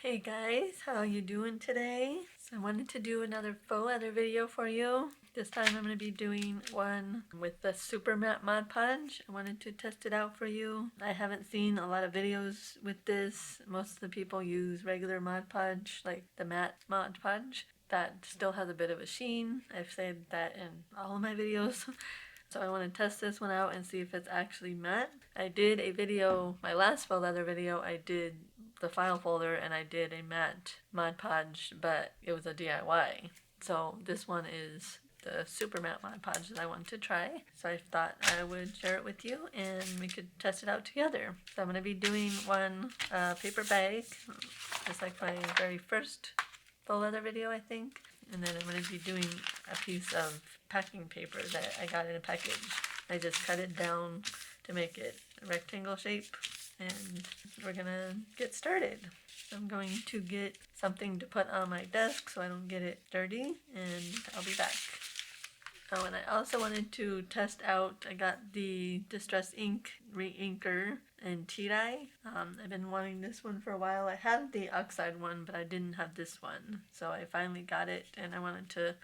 Hey guys, how you doing today? So I wanted to do another faux leather video for you. This time I'm going to be doing one with the Super Matte Mod Podge. I wanted to test it out for you. I haven't seen a lot of videos with this. Most of the people use regular Mod Podge, like the matte Mod Podge. That still has a bit of a sheen. I've said that in all of my videos. So I want to test this one out and see if it's actually matte. I did a video, my last faux leather video, I did the file folder and I did a matte Mod Podge, but it was a DIY. So this one is the Super Matte Mod Podge that I wanted to try. So I thought I would share it with you and we could test it out together. So I'm going to be doing one paper bag, just like my very first faux leather video, I think. And then I'm going to be doing a piece of packing paper that I got in a package. I just cut it down to make it a rectangle shape, and we're gonna get started. So I'm going to get something to put on my desk so I don't get it dirty, and I'll be back. Oh, and I also wanted to test out, I got the Distress Ink Reinker and tea dye. I've been wanting this one for a while. I had the Oxide one, but I didn't have this one. So I finally got it, and I wanted to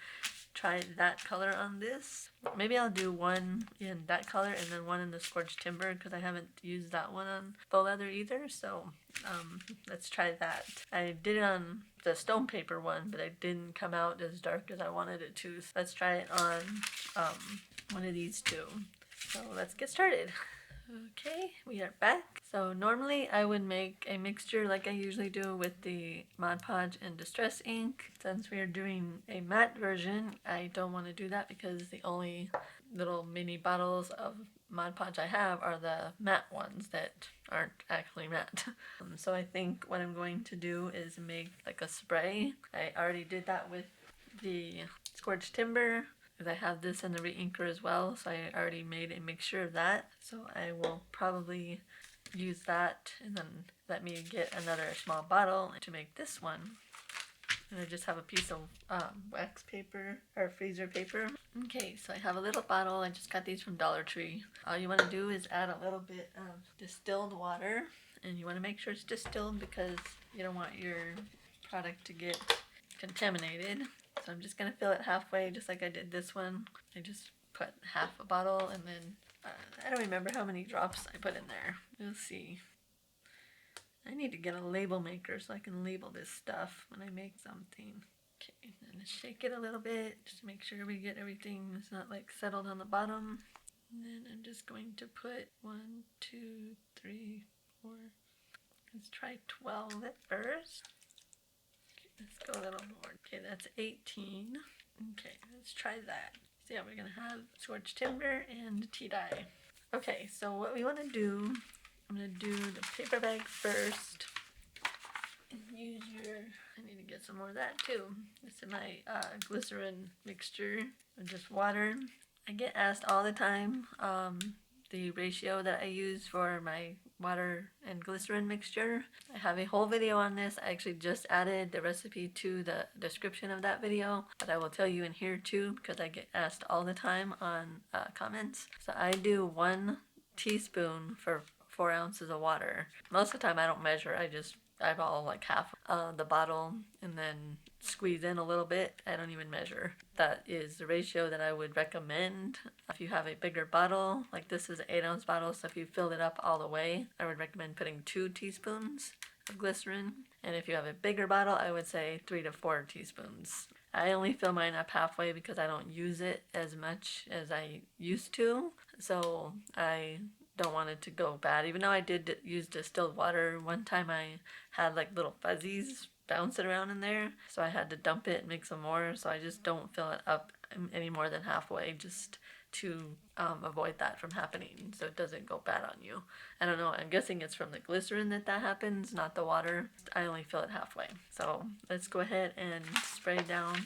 try that color on this. Maybe I'll do one in that color and then one in the Scorched Timber, because I haven't used that one on faux leather either. So let's try that. I did it on the stone paper one, but it didn't come out as dark as I wanted it to. So let's try it on one of these two. So let's get started. Okay, we are back. So normally I would make a mixture like I usually do with the Mod Podge and Distress Ink. Since we are doing a matte version, I don't want to do that because the only little mini bottles of Mod Podge I have are the matte ones that aren't actually matte. So I think what I'm going to do is make like a spray. I already did that with the Scorched Timber, because I have this in the Reinker as well, so I already made a mixture of that. So I will probably use that, and then let me get another small bottle to make this one. And I just have a piece of wax paper or freezer paper. Okay, so I have a little bottle. I just got these from Dollar Tree. All you want to do is add a little bit of distilled water, and you want to make sure it's distilled because you don't want your product to get contaminated. So I'm just going to fill it halfway, just like I did this one. I just put half a bottle, and then I don't remember how many drops I put in there. We'll see. I need to get a label maker so I can label this stuff when I make something. Okay, and shake it a little bit just to make sure we get everything. It's not like settled on the bottom. And then I'm just going to put 1, 2, 3, 4. Let's try 12 at first. Let's go a little more. Okay, that's 18. Okay, let's try that. So yeah, we're gonna have Scorched Timber and tea dye. Okay, so what we want to do, I'm gonna do the paper bag first. And use I need to get some more of that too. This is my glycerin mixture with just water. I get asked all the time the ratio that I use for my water and glycerin mixture. I have a whole video on this. I actually just added the recipe to the description of that video, but I will tell you in here too because I get asked all the time on comments. So I do 1 teaspoon for 4 ounces of water. Most of the time I don't measure, I just eyeball like half the bottle and then squeeze in a little bit. I don't even measure. That is the ratio that I would recommend. If you have a bigger bottle, like this is an 8-ounce bottle, so if you fill it up all the way, I would recommend putting 2 teaspoons of glycerin. And if you have a bigger bottle, I would say 3 to 4 teaspoons. I only fill mine up halfway because I don't use it as much as I used to, so I don't want it to go bad. Even though I did use distilled water, one time I had like little fuzzies bouncing around in there, so I had to dump it and make some more. So I just don't fill it up any more than halfway, just to avoid that from happening, so it doesn't go bad on you. I don't know, I'm guessing it's from the glycerin that happens, not the water. I only fill it halfway. So let's go ahead and spray down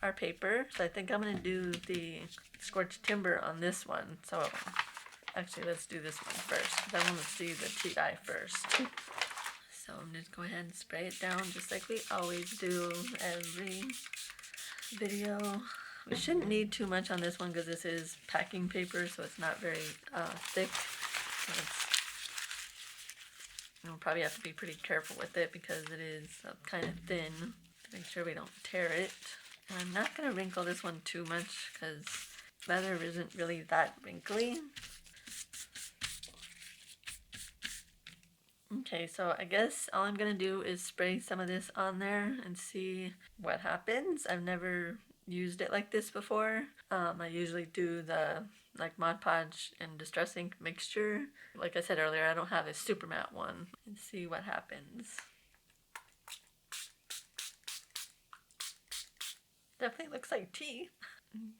our paper. So I think I'm going to do the Scorched Timber on this one. So actually, let's do this one first, because I want to see the tea dye first. So I'm just go ahead and spray it down just like we always do every video. We shouldn't need too much on this one because this is packing paper, so it's not very thick. We'll probably have to be pretty careful with it because it is kind of thin to make sure we don't tear it. And I'm not going to wrinkle this one too much because leather isn't really that wrinkly. Okay, so I guess all I'm going to do is spray some of this on there and see what happens. I've never used it like this before. I usually do the like Mod Podge and Distress Ink mixture. Like I said earlier, I don't have a super matte one. And see what happens. Definitely looks like tea.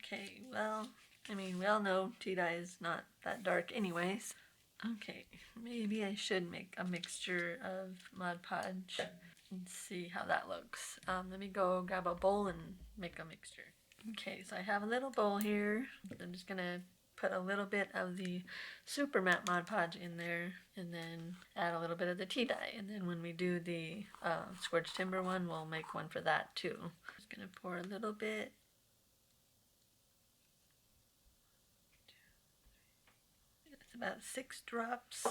Okay, well, I mean, we all know tea dye is not that dark anyways. Okay, maybe I should make a mixture of Mod Podge and see how that looks. Let me go grab a bowl and make a mixture. Okay, so I have a little bowl here. I'm just gonna put a little bit of the Super Matte Mod Podge in there and then add a little bit of the tea dye. And then when we do the Scorched Timber one, we'll make one for that too. Just gonna pour a little bit. It's about 6 drops.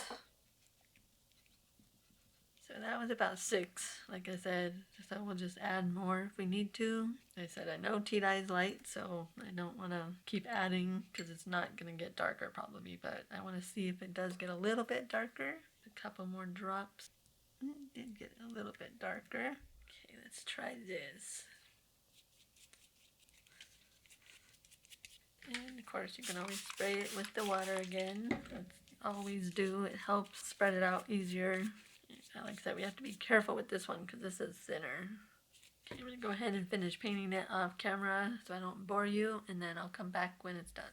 So that was about 6, like I said, so we'll just add more if we need to. I said I know tea dye is light, so I don't want to keep adding because it's not going to get darker probably, but I want to see if it does get a little bit darker. A couple more drops. It did get a little bit darker. Okay, let's try this. And of course you can always spray it with the water again. That's always do. It helps spread it out easier. Like I said, we have to be careful with this one because this is thinner. Okay, I'm going to go ahead and finish painting it off camera so I don't bore you, and then I'll come back when it's done.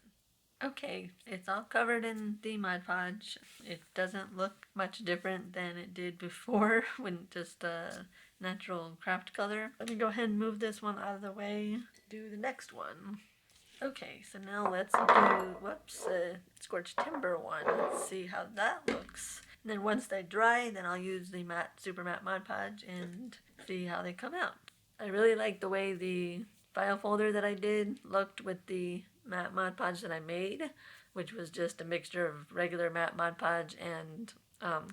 Okay, it's all covered in the Mod Podge. It doesn't look much different than it did before when just a natural craft color. Let me go ahead and move this one out of the way. Do the next one. Okay, so now let's do, Scorched Timber one. Let's see how that looks. And then once they dry, then I'll use the Super Matte Mod Podge and see how they come out. I really like the way the file folder that I did looked with the matte Mod Podge that I made, which was just a mixture of regular matte Mod Podge and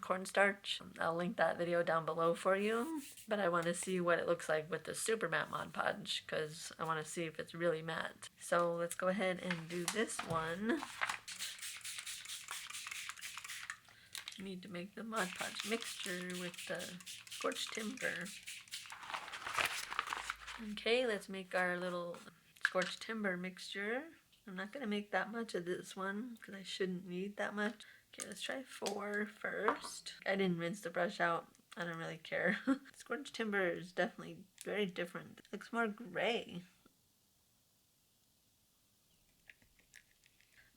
cornstarch. I'll link that video down below for you, but I want to see what it looks like with the Super Matte Mod Podge because I want to see if it's really matte. So let's go ahead and do this one. You need to make the Mod Podge mixture with the Scorched Timber. Okay, let's make our little Scorched Timber mixture. I'm not going to make that much of this one because I shouldn't need that much. Okay, let's try 4 first. I didn't rinse the brush out. I don't really care. Scorched Timber is definitely very different. It looks more gray.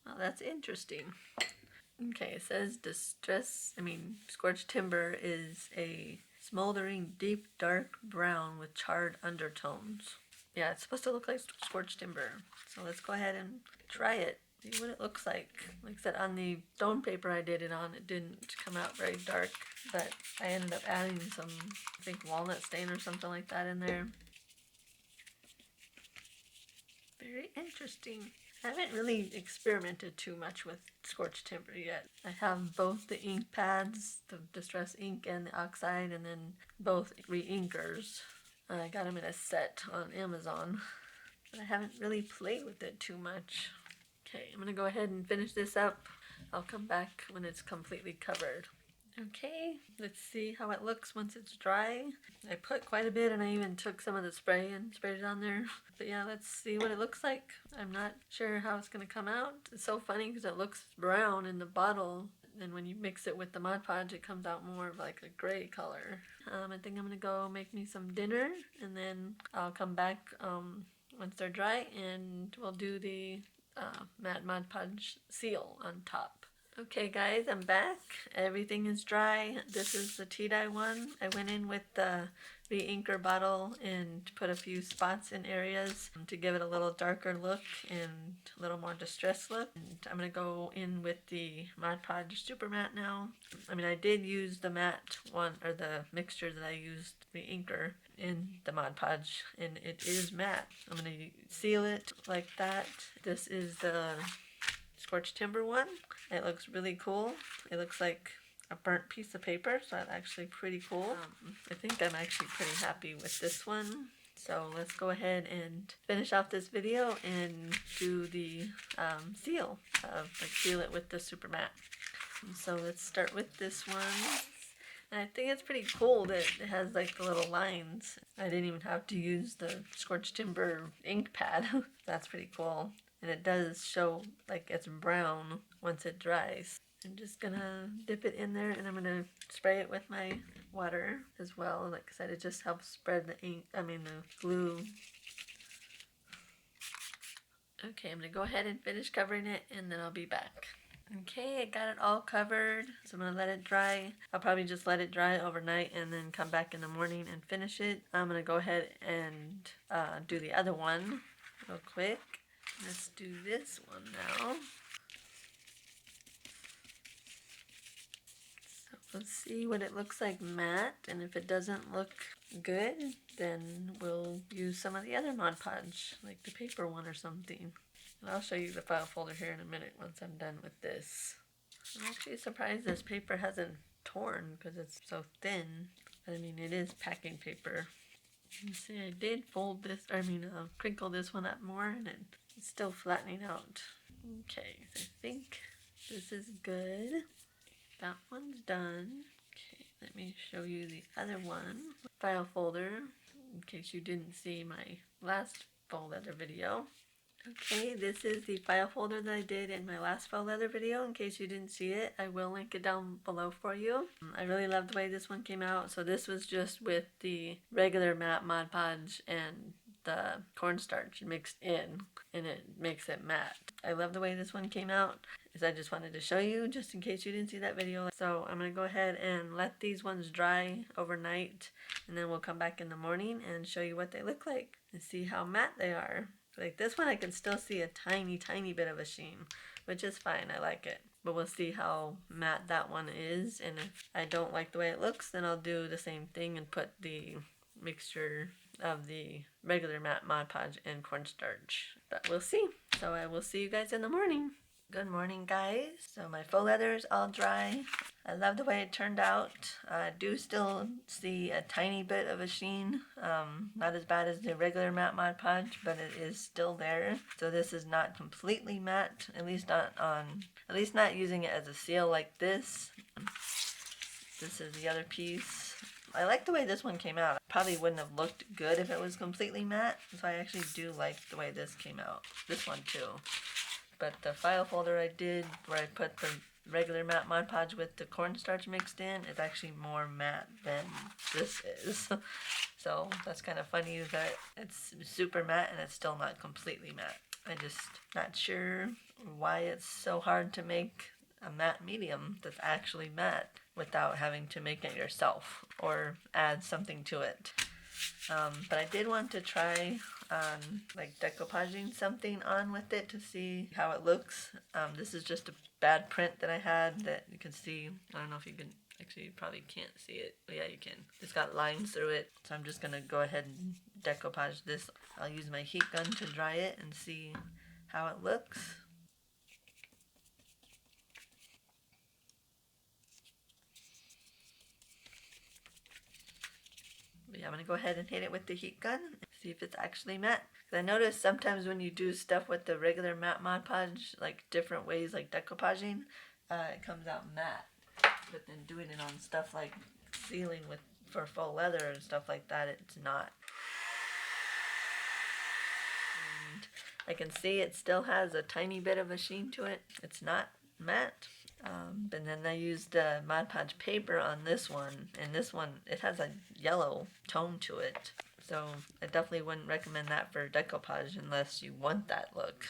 Well, that's interesting. Okay, it says Scorched Timber is a smoldering deep dark brown with charred undertones. Yeah, it's supposed to look like Scorched Timber. So let's go ahead and try it. See what it looks like. Like I said, on the stone paper I did it on, it didn't come out very dark, but I ended up adding some, I think, walnut stain or something like that in there. Very interesting. I haven't really experimented too much with Scorched Timber yet. I have both the ink pads, the Distress Ink and the Oxide, and then both Reinkers. I got them in a set on Amazon, but I haven't really played with it too much. Okay, I'm going to go ahead and finish this up. I'll come back when it's completely covered. Okay, let's see how it looks once it's dry. I put quite a bit and I even took some of the spray and sprayed it on there. But yeah, let's see what it looks like. I'm not sure how it's going to come out. It's so funny because it looks brown in the bottle. And when you mix it with the Mod Podge, it comes out more of like a gray color. I think I'm going to go make me some dinner and then I'll come back once they're dry and we'll do the matte Mod Podge seal on top. Okay guys, I'm back. Everything is dry. This is the tea dye one. I went in with the Reinker bottle and put a few spots in areas to give it a little darker look and a little more distressed look. And I'm going to go in with the Mod Podge Super Matte now. I mean, I did use the matte one, or the mixture that I used, Reinker, in the Mod Podge, and it is matte. I'm going to seal it like that. This is the Scorched Timber one. It looks really cool. It looks like a burnt piece of paper, so that's actually pretty cool. I think I'm actually pretty happy with this one. So let's go ahead and finish off this video and do the seal, like seal it with the Super Matte. So let's start with this one. And I think it's pretty cool that it has like the little lines. I didn't even have to use the Scorched Timber ink pad. That's pretty cool. And it does show like it's brown once it dries. I'm just gonna dip it in there and I'm gonna spray it with my water as well. Like I said, it just helps spread the ink, the glue. Okay, I'm gonna go ahead and finish covering it and then I'll be back. Okay, I got it all covered, so I'm gonna let it dry. I'll probably just let it dry overnight and then come back in the morning and finish it. I'm gonna go ahead and do the other one real quick. Let's do this one now. So let's see what it looks like matte, and if it doesn't look good, then we'll use some of the other Mod Podge, like the paper one or something. And I'll show you the file folder here in a minute once I'm done with this. I'm actually surprised this paper hasn't torn because it's so thin. But I mean, it is packing paper. You see, I did fold this, crinkle this one up more and it's still flattening out. Okay, so I think this is good. That one's done. Okay, let me show you the other one. File folder, in case you didn't see my last Faux Leather video. Okay, this is the file folder that I did in my last Faux Leather video. In case you didn't see it, I will link it down below for you. I really love the way this one came out. So this was just with the regular matte Mod Podge and the cornstarch mixed in, and it makes it matte. I love the way this one came out. I just wanted to show you just in case you didn't see that video. So I'm going to go ahead and let these ones dry overnight, and then we'll come back in the morning and show you what they look like and see how matte they are. Like this one I can still see a tiny bit of a sheen, which is fine, I like it. But we'll see how matte that one is, and if I don't like the way it looks, then I'll do the same thing and put the mixture of the regular matte Mod Podge and cornstarch. But we'll see. So I will see you guys in the morning. Good morning, guys. So my faux leather is all dry. I love the way it turned out. I do still see a tiny bit of a sheen. Not as bad as the regular matte Mod Podge, but it is still there. So this is not completely matte, at least not using it as a seal like this. This is the other piece. I like the way this one came out. Probably wouldn't have looked good if it was completely matte. So I actually do like the way this came out. This one too. But the file folder I did, where I put the regular matte Mod Podge with the cornstarch mixed in, is actually more matte than this is. So that's kind of funny that it's super matte and it's still not completely matte. I'm just not sure why it's so hard to make a matte medium that's actually matte without having to make it yourself or add something to it. But I did want to try like decoupaging something on with it to see how it looks. This is just a bad print that I had that you can see. I don't know if you can, actually you probably can't see it, but yeah, you can. It's got lines through it, so I'm just gonna go ahead and decoupage this. I'll use my heat gun to dry it and see how it looks. But yeah, I'm going to go ahead and hit it with the heat gun, see if it's actually matte. Because I notice sometimes when you do stuff with the regular matte Mod Podge, like different ways, like decoupaging, it comes out matte. But then doing it on stuff like sealing for faux leather and stuff like that, it's not. And I can see it still has a tiny bit of a sheen to it. It's not matte. And then I used Mod Podge paper on this one, and this one, it has a yellow tone to it. So I definitely wouldn't recommend that for decoupage unless you want that look.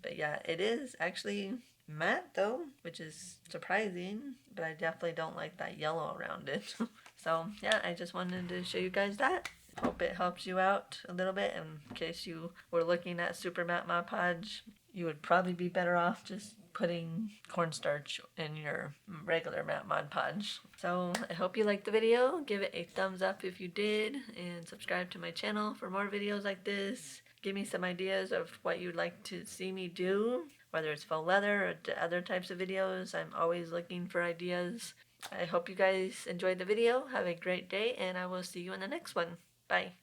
But yeah, it is actually matte though, which is surprising, but I definitely don't like that yellow around it. So yeah, I just wanted to show you guys that. Hope it helps you out a little bit in case you were looking at Super Matte Mod Podge. You would probably be better off just putting cornstarch in your regular matte Mod Podge. So I hope you liked the video. Give it a thumbs up if you did, and subscribe to my channel for more videos like this. Give me some ideas of what you'd like to see me do whether it's faux leather or other types of videos. I'm always looking for ideas. I hope you guys enjoyed the video. Have a great day, and I will see you in the next one. Bye.